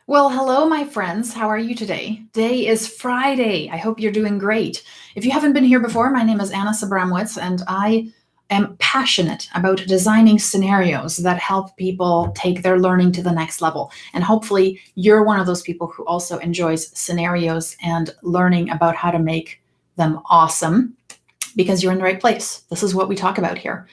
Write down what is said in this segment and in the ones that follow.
Well, hello, my friends. How are you today? Today is Friday. I hope you're doing great. If you haven't been here before, my name is Anna Sabramowitz, and I am passionate about designing scenarios that help people take their learning to the next level. And hopefully, you're one of those people who also enjoys scenarios and learning about how to make them awesome because you're in the right place. This is what we talk about here.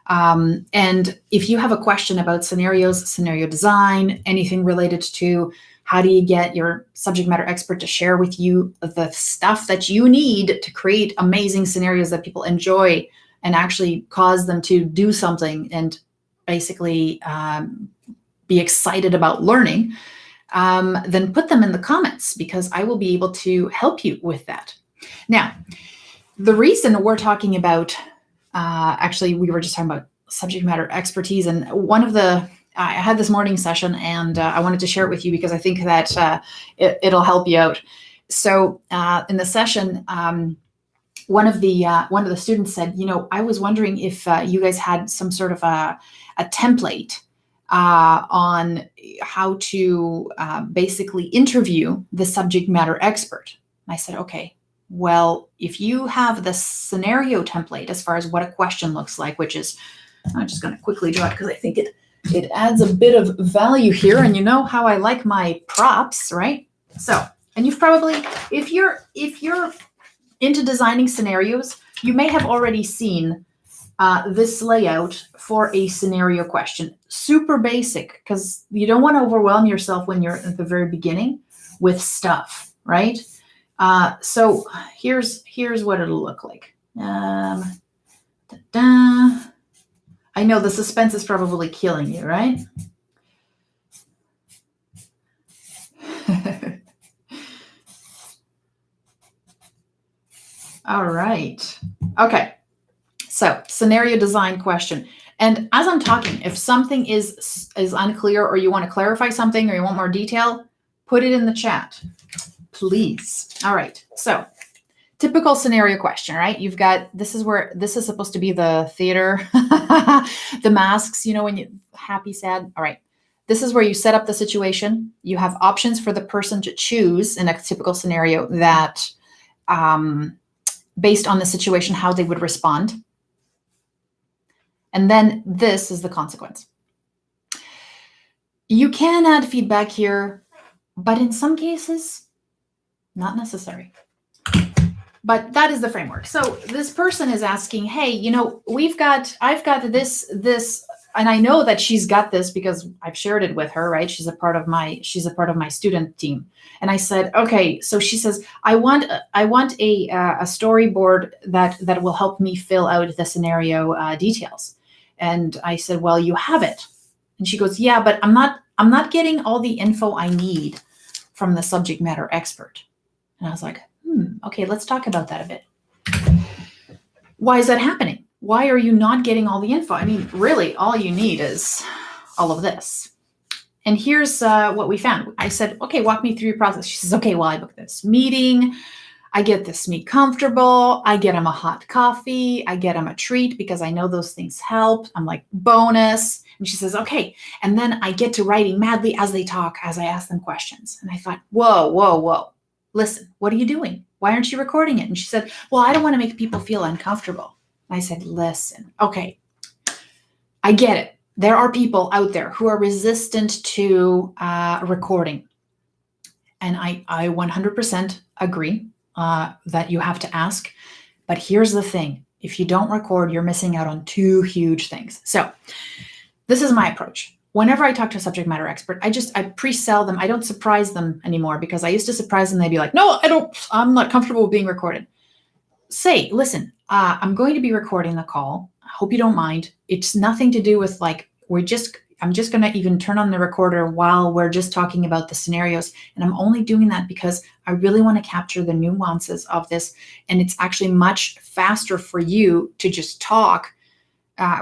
And if you have a question about scenarios, scenario design, anything related to how do you get your subject matter expert to share with you the stuff that you need to create amazing scenarios that people enjoy and actually cause them to do something and basically be excited about learning, then put them in the comments because I will be able to help you with that. Now, the reason we're talking about actually, we were just talking about subject matter expertise, and I had this morning session, and I wanted to share it with you because I think that it'll help you out. So in the session, one of the students said, I was wondering if you guys had some sort of a template on how to basically interview the subject matter expert. And I said, okay. Well, if you have the scenario template as far as what a question looks like, which is, I'm just going to quickly draw it because I think it adds a bit of value here. And you know how I like my props, right? So, and you've probably, if you're into designing scenarios, you may have already seen this layout for a scenario question. Super basic, because you don't want to overwhelm yourself when you're at the very beginning with stuff, right? So here's what it'll look like. I know the suspense is probably killing you, right? All right. Okay. So scenario design question. And as I'm talking, if something is unclear or you want to clarify something or you want more detail, put it in the chat. Please. All right. So typical scenario question, right? You've got, this is supposed to be the theater, the masks, when you happy, sad. All right. This is where you set up the situation. You have options for the person to choose in a typical scenario that based on the situation, how they would respond. And then this is the consequence. You can add feedback here, but in some cases, not necessary. But that is the framework. So this person is asking, hey, I've got this, and I know that she's got this because I've shared it with her, right? She's a part of my student team. And I said, okay, so she says, I want a storyboard that will help me fill out the scenario details. And I said, well, you have it. And she goes, yeah, but I'm not getting all the info I need from the subject matter expert. And I was like, okay, let's talk about that a bit. Why is that happening? Why are you not getting all the info? I mean, really, all you need is all of this. And here's what we found. I said, okay, walk me through your process. She says, okay, well, I booked this meeting. I get this meet comfortable. I get him a hot coffee. I get him a treat because I know those things help. I'm like, bonus. And she says, okay. And then I get to writing madly as they talk, as I ask them questions. And I thought, whoa. Listen, what are you doing? Why aren't you recording it? And she said, well, I don't want to make people feel uncomfortable. And I said, listen, okay, I get it. There are people out there who are resistant to recording. And I 100% agree that you have to ask. But here's the thing. If you don't record, you're missing out on two huge things. So this is my approach. Whenever I talk to a subject matter expert, I pre-sell them. I don't surprise them anymore because I used to surprise them. They'd be like, no, I'm not comfortable with being recorded. Say, listen, I'm going to be recording the call. I hope you don't mind. It's nothing to do with like, I'm just going to even turn on the recorder while we're just talking about the scenarios. And I'm only doing that because I really want to capture the nuances of this. And it's actually much faster for you to just talk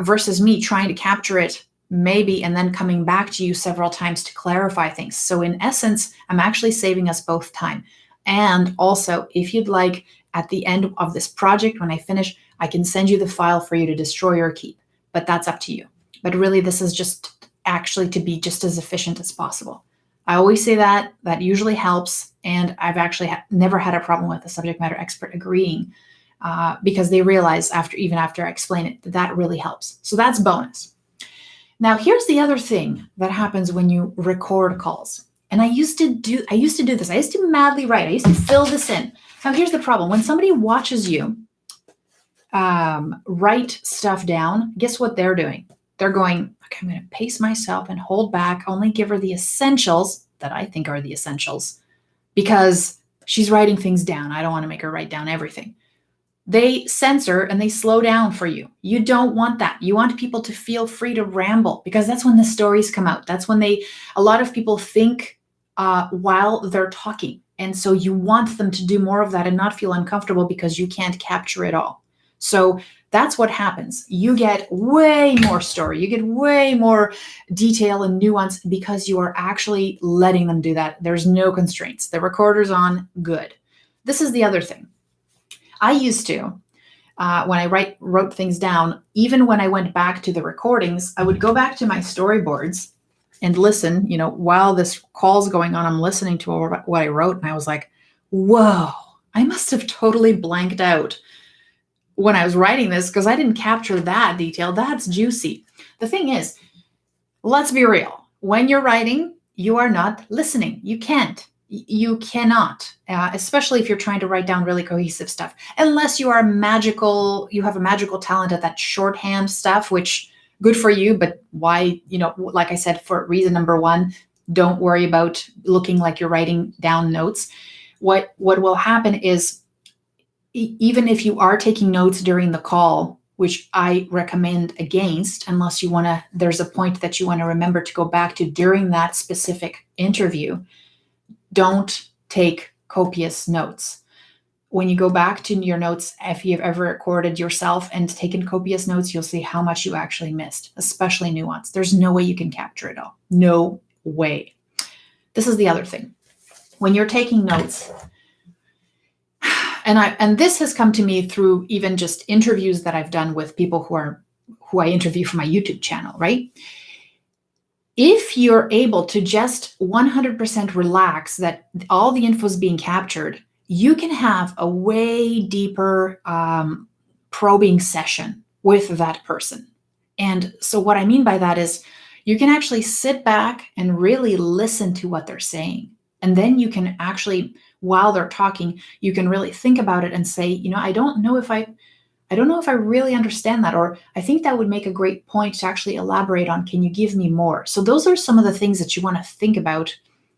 versus me trying to capture it maybe, and then coming back to you several times to clarify things. So in essence, I'm actually saving us both time. And also, if you'd like, at the end of this project, when I finish, I can send you the file for you to destroy or keep, but that's up to you. But really, this is just actually to be just as efficient as possible. I always say that. That usually helps. And I've actually never had a problem with the subject matter expert agreeing because they realize even after I explain it, that really helps. So that's bonus. Now, here's the other thing that happens when you record calls. And I used to do this. I used to madly write. I used to fill this in. Now, here's the problem. When somebody watches you write stuff down, guess what they're doing? They're going, okay, I'm going to pace myself and hold back, only give her the essentials that I think are the essentials because she's writing things down. I don't want to make her write down everything. They censor and they slow down for you. You don't want that. You want people to feel free to ramble because that's when the stories come out. That's when a lot of people think while they're talking. And so you want them to do more of that and not feel uncomfortable because you can't capture it all. So that's what happens. You get way more story. You get way more detail and nuance because you are actually letting them do that. There's no constraints. The recorder's on, good. This is the other thing. I used to, when I wrote things down, even when I went back to the recordings, I would go back to my storyboards and listen, while this call's going on, I'm listening to what I wrote. And I was like, whoa, I must have totally blanked out when I was writing this because I didn't capture that detail. That's juicy. The thing is, let's be real. When you're writing, you are not listening. You can't. You cannot, especially if you're trying to write down really cohesive stuff, unless you have a magical talent at that shorthand stuff, which good for you. But why, like I said, for reason number one, don't worry about looking like you're writing down notes. What will happen is, even if you are taking notes during the call, which I recommend against, unless there's a point that you want to remember to go back to during that specific interview, don't take copious notes. When you go back to your notes, if you've ever recorded yourself and taken copious notes, you'll see how much you actually missed, especially nuance. There's no way you can capture it all. No way. This is the other thing. When you're taking notes, and this has come to me through even just interviews that I've done with people who I interview for my YouTube channel, right? If you're able to just 100% relax that all the info is being captured, you can have a way deeper probing session with that person. And so what I mean by that is you can actually sit back and really listen to what they're saying. And then you can actually, while they're talking, you can really think about it and say, I don't know if I really understand that, or I think that would make a great point to actually elaborate on. Can you give me more? So those are some of the things that you want to think about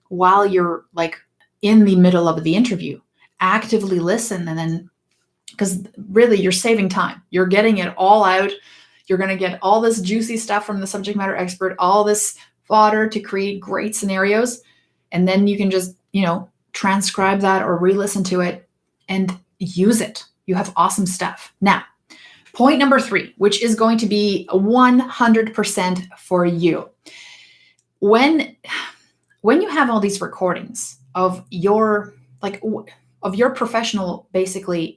while you're like in the middle of the interview. Actively listen, and then, because really you're saving time. You're getting it all out. You're going to get all this juicy stuff from the subject matter expert, all this fodder to create great scenarios. And then you can just, transcribe that or re-listen to it and use it. You have awesome stuff. Now, point number 3, which is going to be 100% for you. When you have all these recordings of your professional, basically,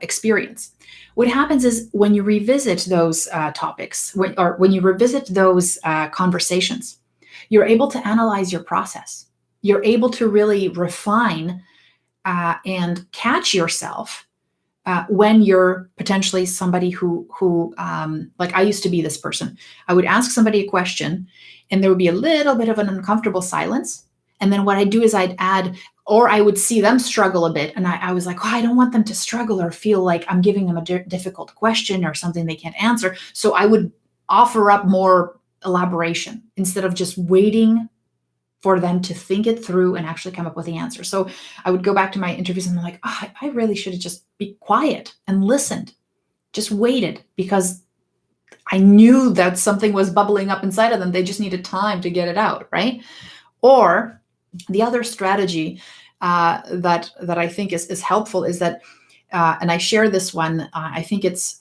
experience, what happens is when you revisit those topics, when you revisit those conversations, you're able to analyze your process. You're able to really refine and catch yourself when you're potentially somebody who like I used to be this person. I would ask somebody a question and there would be a little bit of an uncomfortable silence. And then what I'd do is I'd add, or I would see them struggle a bit. And I was like, I don't want them to struggle or feel like I'm giving them a difficult question or something they can't answer. So I would offer up more elaboration instead of just waiting for them to think it through and actually come up with the answer. So I would go back to my interviews and I'm like, I really should have just be quiet and listened, just waited, because I knew that something was bubbling up inside of them. They just needed time to get it out, right? Or the other strategy that I think is helpful is that, and I share this one, I think it's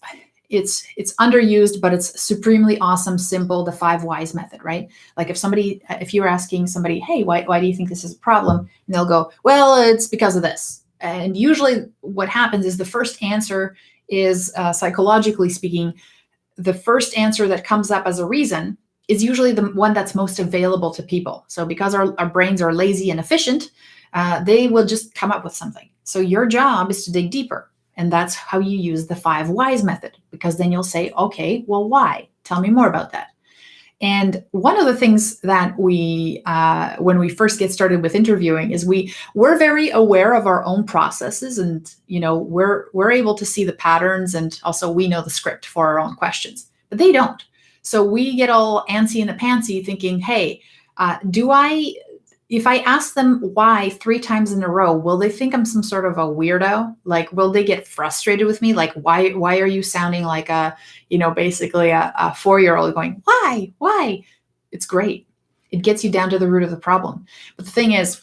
underused, but it's supremely awesome, simple, the 5 whys method, right? Like if you're asking somebody, hey, why do you think this is a problem? And they'll go, well, it's because of this. And usually what happens is the first answer is, psychologically speaking, the first answer that comes up as a reason is usually the one that's most available to people. So because our brains are lazy and efficient, they will just come up with something. So your job is to dig deeper. And that's how you use the 5 whys method, because then you'll say, okay, well, why? Tell me more about that. And one of the things that we, when we first get started with interviewing, is we're very aware of our own processes, and we're able to see the patterns, and also we know the script for our own questions, but they don't. So we get all antsy in the pantsy, thinking, hey, if I ask them why 3 times in a row, will they think I'm some sort of a weirdo? Like, will they get frustrated with me? Like, why are you sounding like basically a 4-year-old going, why? It's great. It gets you down to the root of the problem. But the thing is,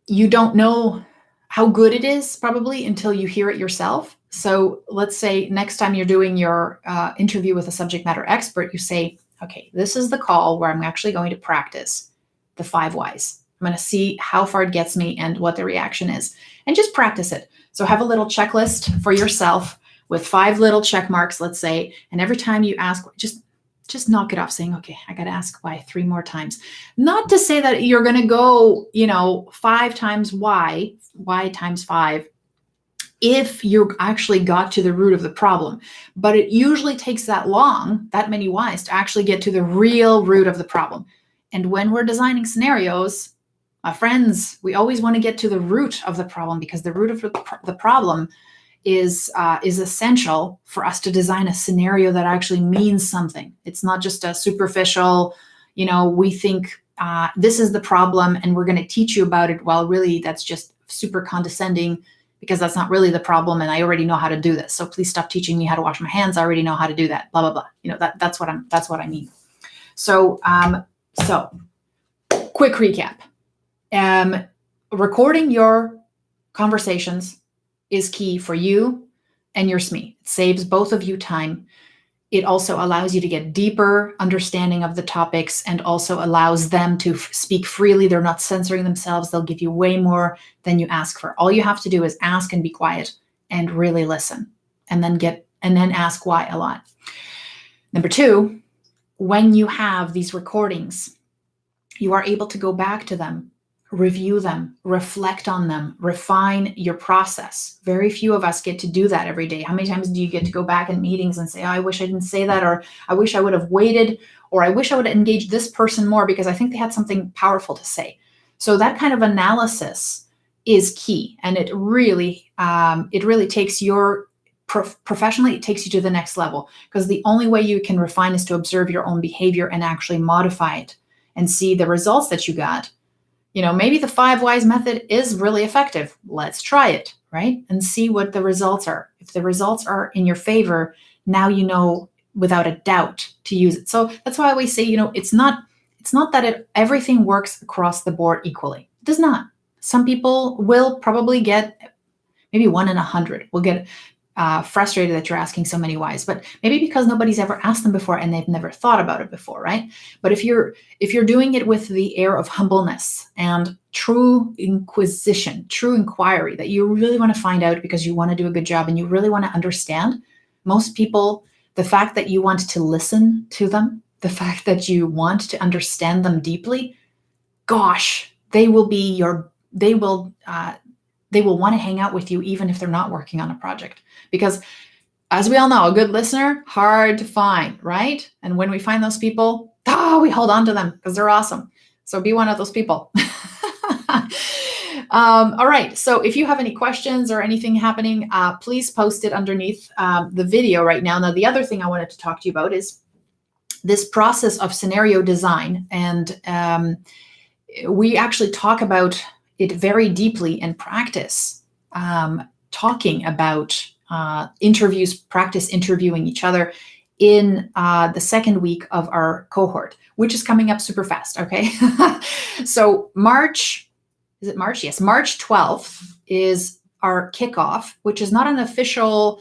you don't know how good it is probably until you hear it yourself. So let's say next time you're doing your interview with a subject matter expert, you say, okay, this is the call where I'm actually going to practice the 5 whys. I'm going to see how far it gets me and what the reaction is, and just practice it. So have a little checklist for yourself with 5 little check marks, let's say, and every time you ask, just knock it off saying, okay, I got to ask why 3 more times. Not to say that you're going to go, 5 times why times 5, if you actually got to the root of the problem. But it usually takes that many whys to actually get to the real root of the problem. And when we're designing scenarios, my friends, we always want to get to the root of the problem, because the root of the problem is essential for us to design a scenario that actually means something. It's not just a superficial, we think this is the problem and we're going to teach you about it, while really that's just super condescending, because that's not really the problem and I already know how to do this. So please stop teaching me how to wash my hands. I already know how to do that, blah, blah, blah. That's what I mean. So quick recap. Recording your conversations is key for you and your SME. It saves both of you time. It also allows you to get deeper understanding of the topics, and also allows them to speak freely. They're not censoring themselves. They'll give you way more than you ask for. All you have to do is ask and be quiet and really listen, and then ask why a lot. Number 2, when you have these recordings, you are able to go back to them, review them, reflect on them, refine your process. Very few of us get to do that every day. How many times do you get to go back in meetings and say, oh, I wish I didn't say that, or I wish I would have waited, or I wish I would have engaged this person more because I think they had something powerful to say. So that kind of analysis is key. And it really takes your professionally, it takes you to the next level, because the only way you can refine is to observe your own behavior and actually modify it and see the results that you got. Maybe the 5 whys method is really effective. Let's try it, right? And see what the results are. If the results are in your favor, now you know without a doubt to use it. So that's why I always say, it's not that everything works across the board equally. It does not. Some people will probably get maybe 1 in 100 will get frustrated that you're asking so many whys, but maybe because nobody's ever asked them before and they've never thought about it before, right? But if you're doing it with the air of humbleness and true inquisition, true inquiry, that you really want to find out because you want to do a good job and you really want to understand, most people, the fact that you want to listen to them, the fact that you want to understand them deeply, gosh, they will want to hang out with you even if they're not working on a project. Because as we all know, a good listener, hard to find, right? And when we find those people, we hold on to them because they're awesome. So be one of those people. All right. So if you have any questions or anything happening, please post it underneath the video right now. Now, the other thing I wanted to talk to you about is this process of scenario design. And we actually talk about it very deeply in practice, talking about interviews, practice interviewing each other in the second week of our cohort, which is coming up super fast, okay? So March 12th is our kickoff, which is not an official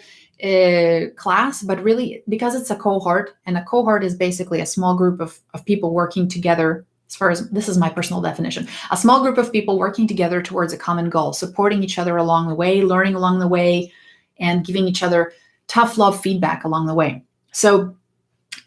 class, but really because it's a cohort, and a cohort is basically a small group of people working together. As far as this is my personal definition, a small group of people working together towards a common goal, supporting each other along the way, learning along the way, and giving each other tough love feedback along the way. So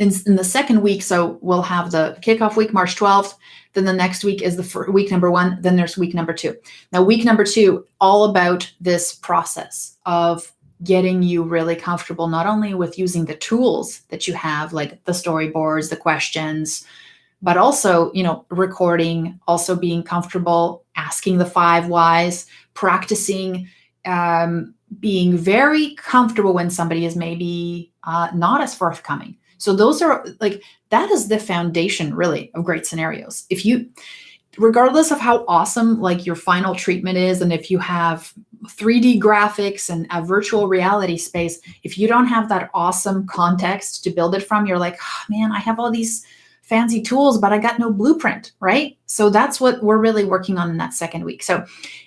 in the second week, so we'll have the kickoff week, March 12th. Then the next week is the week number 1. Then there's week number 2. Now, week number 2, all about this process of getting you really comfortable, not only with using the tools that you have, like the storyboards, the questions, but also, recording, also being comfortable, asking the 5 whys, practicing, being very comfortable when somebody is maybe not as forthcoming. So those are that is the foundation really of great scenarios. If you, regardless of how awesome your final treatment is, and if you have 3D graphics and a virtual reality space, if you don't have that awesome context to build it from, you're like, oh, man, I have all these fancy tools, but I got no blueprint, right? So that's what we're really working on in that second week. So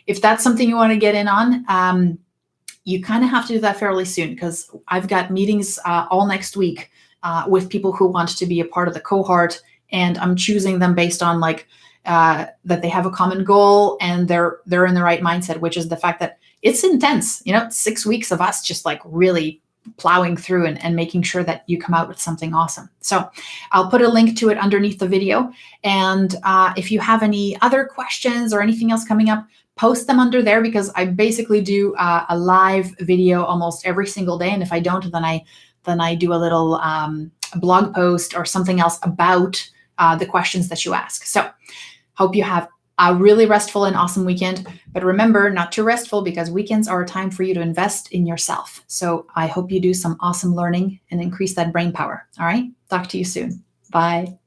if that's something you want to get in on, you kind of have to do that fairly soon, because I've got meetings all next week with people who want to be a part of the cohort, and I'm choosing them based on that they have a common goal and they're in the right mindset, which is the fact that it's intense. 6 weeks of us just really plowing through and making sure that you come out with something awesome. So I'll put a link to it underneath the video. And if you have any other questions or anything else coming up, post them under there, because I basically do a live video almost every single day. And if I don't, then I do a little blog post or something else about the questions that you ask. So hope you have a really restful and awesome weekend. But remember, not too restful, because weekends are a time for you to invest in yourself. So I hope you do some awesome learning and increase that brain power. All right. Talk to you soon. Bye.